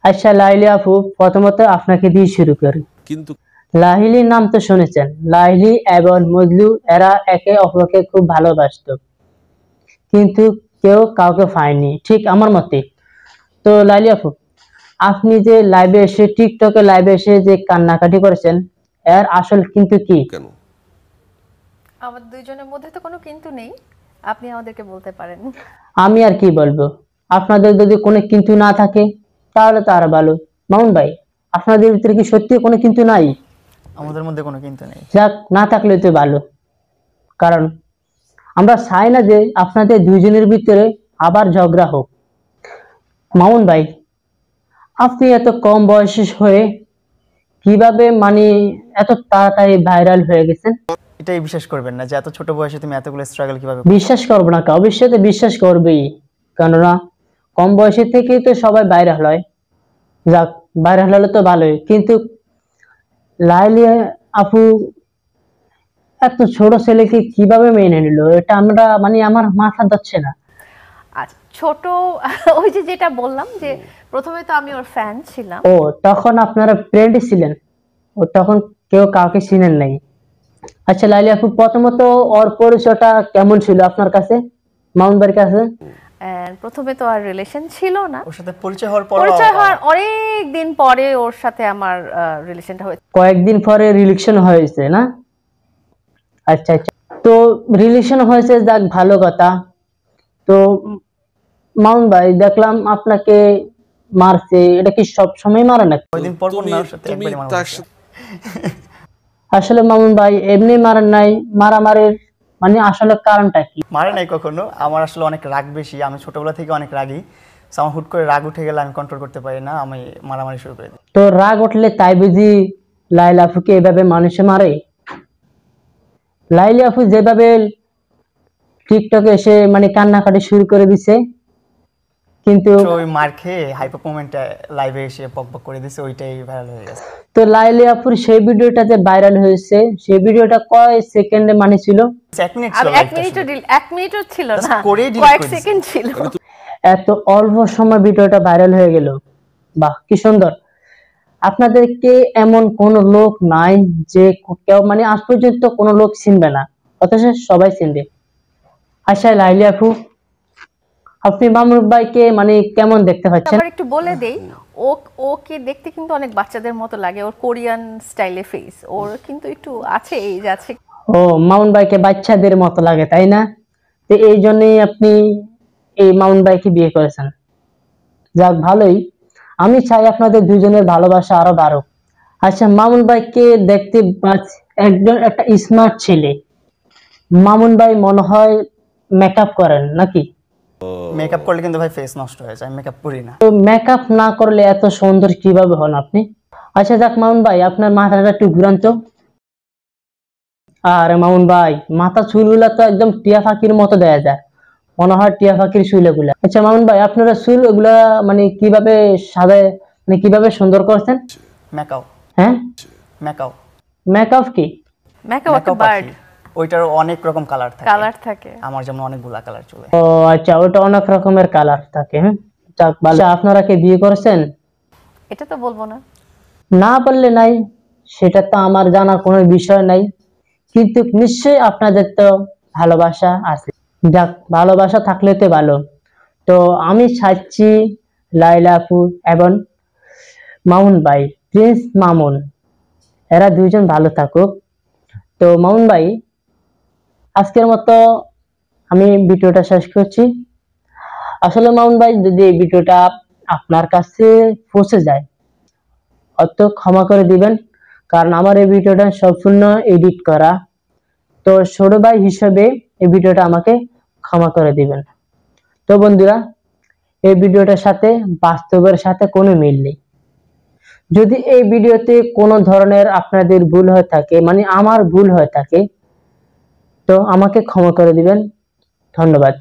আচ্ছা লাইলি আপু, প্রথমত আপনাকে দিয়ে শুরু করি। কিন্তু লাইলির নাম তো শুনেছেন, লাইলি এবং মজলু এরা একে অপরকে খুব ভালোবাসতো, কিন্তু কেউ কাউকে পায়নি, ঠিক আমার মতে। তো লাইলি আপু, আপনি যে লাইভে এসে টিকটকে লাইভে এসে যে কান্নাকাটি করেছেন, এর আসল কিন্তু কি? কেন? আমাদের দুইজনের মধ্যে তো কোনো কিন্তু নেই, আপনি আমাদেরকে বলতে পারেন। আমি আর কি বলবো, আপনাদের যদি কোনো কিন্তু না থাকে তাহলে তো আর ভালো। মামুন ভাই, আপনাদের ভিতরে কি সত্যি কোনো কিন্তু নাই? আমাদের মধ্যে কোনো কিন্তু নেই। যাক, না থাকলে তো ভালো, কারণ আমরা চাই না যে আপনাদের দুইজনের ভিতরে আবার ঝগড়া হোক। মামুন ভাই, আপনি এত কম বয়সী হয়ে কিভাবে মানে এত তাড়াতাড়ি ভাইরাল হয়ে গেছেন? এটাই বিশ্বাস করবেন না যে এত ছোট বয়সে তুমি এতগুলো স্ট্রাগল কিভাবে বিশ্বাস করবো না, অবশ্যই তো বিশ্বাস করবেই, কেননা কম বয়সের থেকেই তো সবাই ভাইরাল হয়। যাক, ভাইরাল হলে তো ভালোই, কিন্তু লাইলি আপু এত ছোট ছেলেকে কিভাবে মেনে নিল, এটা আমরা মানে আমার মাথা ধরছে না। আচ্ছা, ছোট ওই যে যেটা বললাম যে প্রথমে তো আমি ওর ফ্যান ছিলাম। ও তখন আপনারা ফ্রেন্ড ছিলেন, ও তখন কেউ কাউকে চিনেন নাই। আচ্ছা লাইলি আপু, প্রথমত ওর পরিচয়টা কেমন ছিল আপনার কাছে, মামুন ভাইয়ের কাছে? প্রথমে তো আর রিলেশন ছিল না, ওর সাথে পরিচয় হওয়ার পর অনেক দিন পরে ওর সাথে আমার রিলেশনটা হয়েছে। কয়েকদিন পরে রিলেশন হয়েছে না? আচ্ছা আচ্ছা, তো রিলেশন হয়েছে, যাক ভালো কথা। তো মামুন ভাই, দেখলাম আপনাকে মারছে, এটা কি সব সময় মারে না? কয়েকদিন পর পর না, ওর সাথে একবারই মারা হয়েছে। আসলে মামুন ভাই এমনি মারেন নাই, মারামারির মানে আসলে কারণটা কি? মারে নাই কখনো, আমার আসলে অনেক রাগ বেশি, আমি ছোটবেলা থেকে অনেক রাগী। আমার হুট করে রাগ উঠে গেলে আমি কন্ট্রোল করতে পারি না, আমি মারামারি শুরু করে দিই। তো রাগ উঠলে তাই বুঝি লাইলা আপুকে এভাবে মানুষে মারে? লাইলা আপু যেভাবে টিকটকে এসে মানে কান্নাকাটি শুরু করে দিছে, কিন্তু ওই মার খেয়ে হাইপার মোমেন্টে লাইভে এসে পকপক করে দিছে, ওইটাই ভাইরাল হয়ে গেছে। তো লাইলি আপুর সেই ভিডিওটা যে ভাইরাল হয়েছে, সেই ভিডিওটা কয় সেকেন্ডে মানে ছিল? 1 মিনিট ছিল, 1 মিনিটও ছিল না, কয়েক সেকেন্ড ছিল। এত অল্প সময় ভিডিওটা ভাইরাল হয়ে গেল, বাহ কি সুন্দর। আপনাদেরকে এমন কোন লোক নাই যে কেউ মানে আজ পর্যন্ত কোনো লোক চিনবে না, অথচ সবাই চিনবে। আচ্ছা লাইলি আপু, আপনি মামুন ভাইকে মানে কেমন দেখতে পাচ্ছেন? আবার একটু বলে দেই, ওকে দেখতে কিন্তু অনেক বাচ্চাদের মতো লাগে, ওর কোরিয়ান স্টাইলে ফেস, ওর কিন্তু একটু আছে, এজ আছে। ও, মামুন ভাইকে বাচ্চাদের মতো লাগে তাই না? তো এই জন্যই আপনি এই মামুন ভাইকে বিয়ে করেছেন, যাক ভালোই। আমি চাই আপনাদের দুজনের ভালোবাসা আরো বাড়ুক। আচ্ছা, মামুন ভাইকে দেখতে একজন একটা স্মার্ট ছেলে। মামুন ভাই মনে হয় মেকআপ করেন নাকি? মেকআপ করলে কিন্তু ভাই ফেস নষ্ট হয়ে যায়, মেকআপ করি না। তো মেকআপ না করলে এত সুন্দর কিভাবে হন আপনি? আচ্ছা যাক মামুন ভাই, আপনার মাথাটা একটু ঘুরান তো। আরে মামুন ভাই, মাথা চুলগুলা তো একদম টিয়া পাখির মতো দেখা যায়, মনে হয় টিয়া পাখির চুল এগুলা। আচ্ছা মামুন ভাই, আপনারা চুল ওগুলা মানে কিভাবে সাজায়, মানে কিভাবে সুন্দর করছেন? মেকআপ। হ্যাঁ, মেকআপ। মেকআপ কি? মেকআপ একটা বার্ড, ওইটার অনেক রকম কালার থাকে, আমার যেমন অনেকগুলা কালার চলে। ও আচ্ছা, ওটা অনেক রকমের কালার থাকে। হ্যাঁ, যাক ভালো। আপনারা কি বিয়ে করেছেন? এটা তো বলবো না। না বললে নাই, সেটা তো আমার জানার কোনো বিষয় নাই, কিন্তু নিশ্চয়ই আপনাদের তো ভালোবাসা আছে। যাক, ভালোবাসা থাকলে তো ভালো। তো আমি চাচ্ছি লাইলা আপু এবং মামুন ভাই, প্রিন্স মামুন, এরা দুইজন ভালো থাকুক। তো মামুন ভাই, আজকের মতো আমি ভিডিওটা শেষ করছি। আসলে মামুন ভাই, যদি এই ভিডিওটা আপনার কাছে পৌঁছে যায় অত ক্ষমা করে দিবেন, কারণ আমার এই ভিডিওটা সম্পূর্ণ এডিট করা। তো ছোট ভাই হিসেবে এই ভিডিওটা আমাকে ক্ষমা করে দিবেন। তো বন্ধুরা, এই ভিডিওটার সাথে বাস্তবের সাথে কোনো মিল নেই। যদি এই ভিডিওতে কোনো ধরনের আপনাদের ভুল হয়ে থাকে, মানে আমার ভুল হয়ে থাকে, তো আমাকে ক্ষমা করে দিবেন। ধন্যবাদ।